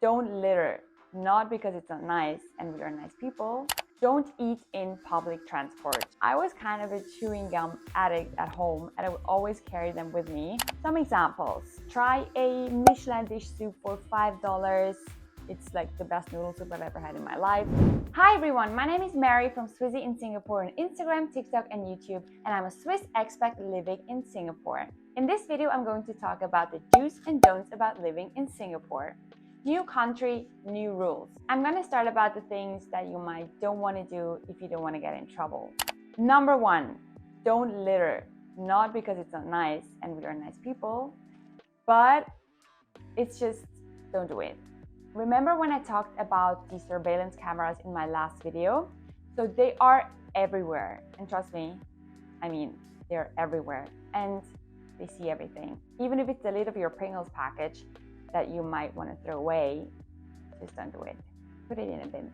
Don't litter, not because it's not nice and we are nice people. Don't eat in public transport. I was kind of a chewing gum addict at home and I would always carry them with me. Some examples: try a Michelin dish soup for $5. It's like the best noodle soup I've ever had in my life. Hi everyone, my name is Mary from Swizzyinsg in Singapore on Instagram, TikTok and YouTube, and I'm a Swiss expat living in Singapore. In this video, I'm going to talk about the do's and don'ts about living in Singapore. New country, new rules. I'm going to start about the things that you might don't want to do if you don't want to get in trouble. Number one, don't litter. Not because it's not nice and we are nice people, but it's just don't do it. Remember when I talked about the surveillance cameras in my last video? So they are everywhere. And trust me, they're everywhere and they see everything. Even if it's the lid of your Pringles package that you might want to throw away, just don't do it. Put it in a bin.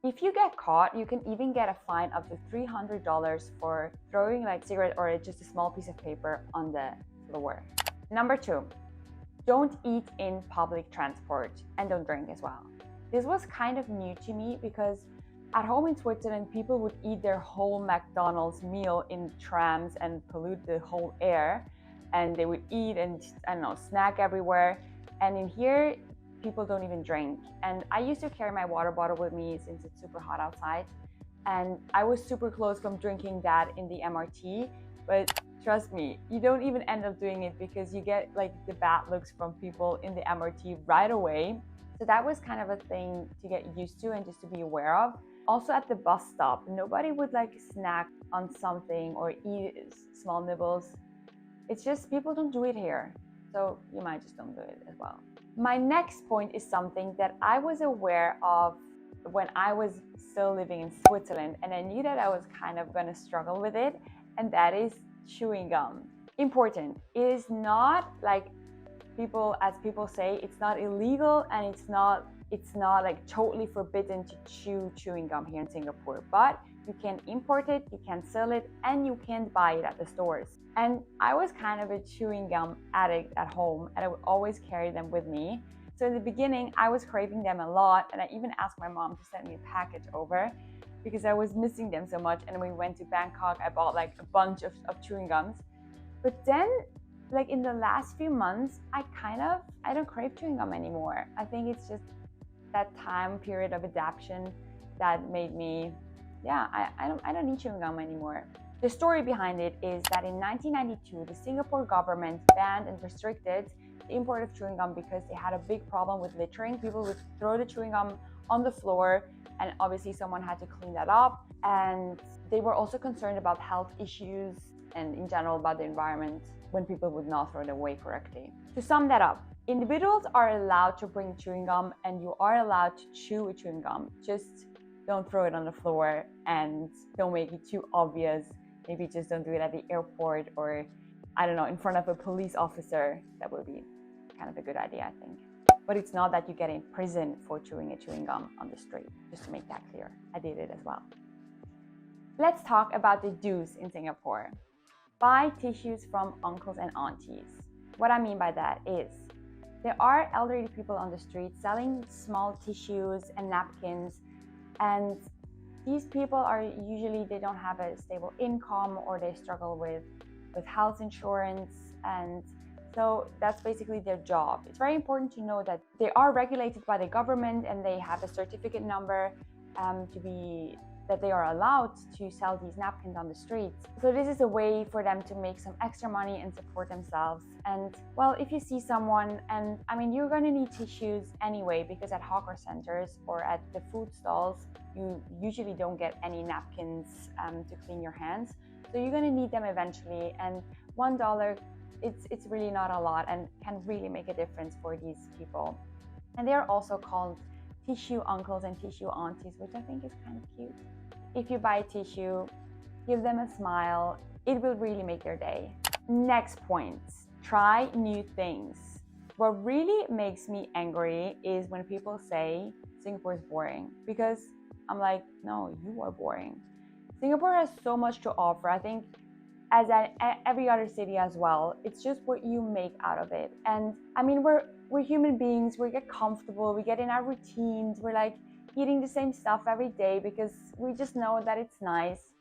If you get caught, you can even get a fine up to $300 for throwing like cigarette or just a small piece of paper on the floor. Number two, don't eat in public transport and don't drink as well. This was kind of new to me because at home in Switzerland, people would eat their whole McDonald's meal in trams and pollute the whole air. And they would eat and, snack everywhere. And in here, people don't even drink. And I used to carry my water bottle with me since it's super hot outside. And I was super close from drinking that in the MRT. But trust me, you don't even end up doing it because you get like the bad looks from people in the MRT right away. So that was kind of a thing to get used to and just to be aware of. Also at the bus stop, nobody would like snack on something or eat small nibbles. It's just people don't do it here. So you might just don't do it as well. My next point is something that I was aware of when I was still living in Switzerland, and I knew that I was kind of going to struggle with it, and that is chewing gum. Important. It is not like people say, it's not illegal and it's not like totally forbidden to chew chewing gum here in Singapore, but you can import it, you can sell it, and you can't buy it at the stores. And I was kind of a chewing gum addict at home and I would always carry them with me. So in the beginning, I was craving them a lot and I even asked my mom to send me a package over because I was missing them so much. And when we went to Bangkok, I bought like a bunch of chewing gums. But then like in the last few months, I don't crave chewing gum anymore. I think it's just that time period of adaptation that made me, I don't need chewing gum anymore. The story behind it is that in 1992, the Singapore government banned and restricted the import of chewing gum because they had a big problem with littering. People would throw the chewing gum on the floor and obviously someone had to clean that up. And they were also concerned about health issues and in general about the environment when people would not throw it away correctly. To sum that up, individuals are allowed to bring chewing gum and you are allowed to chew a chewing gum. Just don't throw it on the floor and don't make it too obvious. Maybe just don't do it at the airport or, in front of a police officer. That would be kind of a good idea, I think. But it's not that you get in prison for chewing a chewing gum on the street, just to make that clear. I did it as well. Let's talk about the do's in Singapore. Buy tissues from uncles and aunties. What I mean by that is there are elderly people on the street selling small tissues and napkins, and these people are usually, they don't have a stable income or they struggle with health insurance, and so that's basically their job. It's very important to know that they are regulated by the government and they have a certificate number that they are allowed to sell these napkins on the streets. So this is a way for them to make some extra money and support themselves. And well, if you see someone, and you're going to need tissues anyway, because at hawker centers or at the food stalls, you usually don't get any napkins to clean your hands. So you're going to need them eventually. And $1, it's really not a lot and can really make a difference for these people. And they are also called tissue uncles and tissue aunties, which I think is kind of cute. If you buy tissue, give them a smile. It will really make their day. Next point, try new things. What really makes me angry is when people say Singapore is boring, because I'm like, no, you are boring. Singapore has so much to offer. I think as every other city as well, it's just what you make out of it. And we're we're human beings, we get comfortable, we get in our routines, we're like eating the same stuff every day because we just know that it's nice.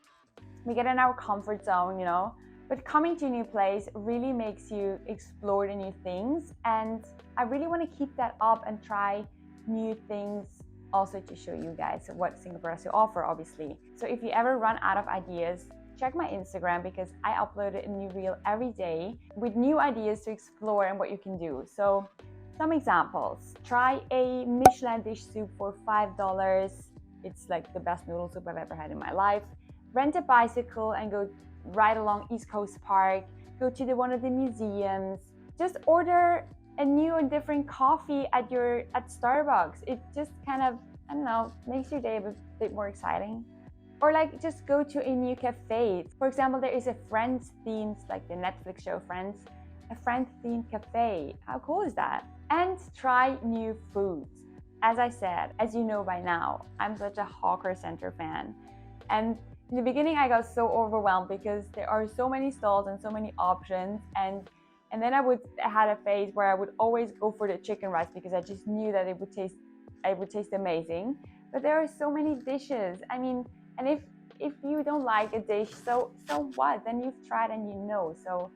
We get in our comfort zone, you know. But coming to a new place really makes you explore the new things, and I really want to keep that up and try new things also to show you guys what Singapore has to offer, obviously. So if you ever run out of ideas, check my Instagram because I upload a new reel every day with new ideas to explore and what you can do. So some examples: try a Michelin dish soup for $5. It's like the best noodle soup I've ever had in my life. Rent a bicycle and go ride along East Coast Park. Go to one of the museums. Just order a new and different coffee at Starbucks. It just kind of, I don't know, makes your day a bit more exciting. Or like just go to a new cafe. For example, there is a Friends themed, like the Netflix show Friends, a Friends themed cafe. How cool is that? And try new foods. As I said, as you know by now, I'm such a hawker center fan. And in the beginning, I got so overwhelmed because there are so many stalls and so many options. And then I had a phase where I would always go for the chicken rice because I just knew that it would taste amazing. But there are so many dishes. I mean, and if you don't like a dish, so what? Then you've tried and you know. So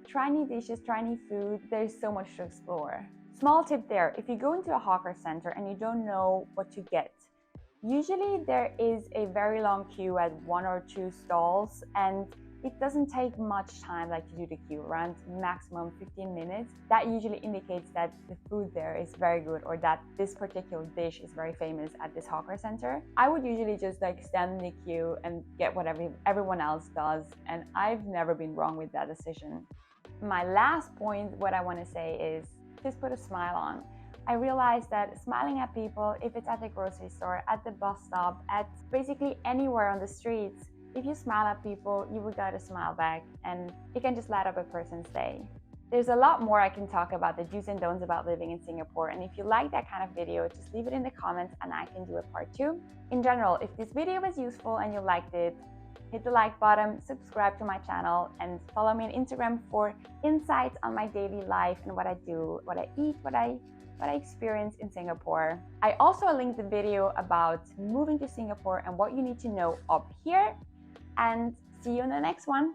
try new dishes, try new food. There's so much to explore. Small tip there: if you go into a hawker center and you don't know what to get, usually there is a very long queue at 1 or 2 stalls, and it doesn't take much time like to do the queue, around maximum 15 minutes. That usually indicates that the food there is very good or that this particular dish is very famous at this hawker center. I would usually just like stand in the queue and get whatever everyone else does, and I've never been wrong with that decision. My last point, what I want to say is just put a smile on. I realized that smiling at people, if it's at the grocery store, at the bus stop, at basically anywhere on the streets, if you smile at people, you will get a smile back, and it can just light up a person's day. There's a lot more I can talk about the do's and don'ts about living in Singapore, and if you like that kind of video, just leave it in the comments and I can do a part 2. In general, if this video was useful and you liked it, hit the like button, subscribe to my channel, and follow me on Instagram for insights on my daily life and what I do, what I eat, what I experience in Singapore. I also linked the video about moving to Singapore and what you need to know up here, and see you in the next one.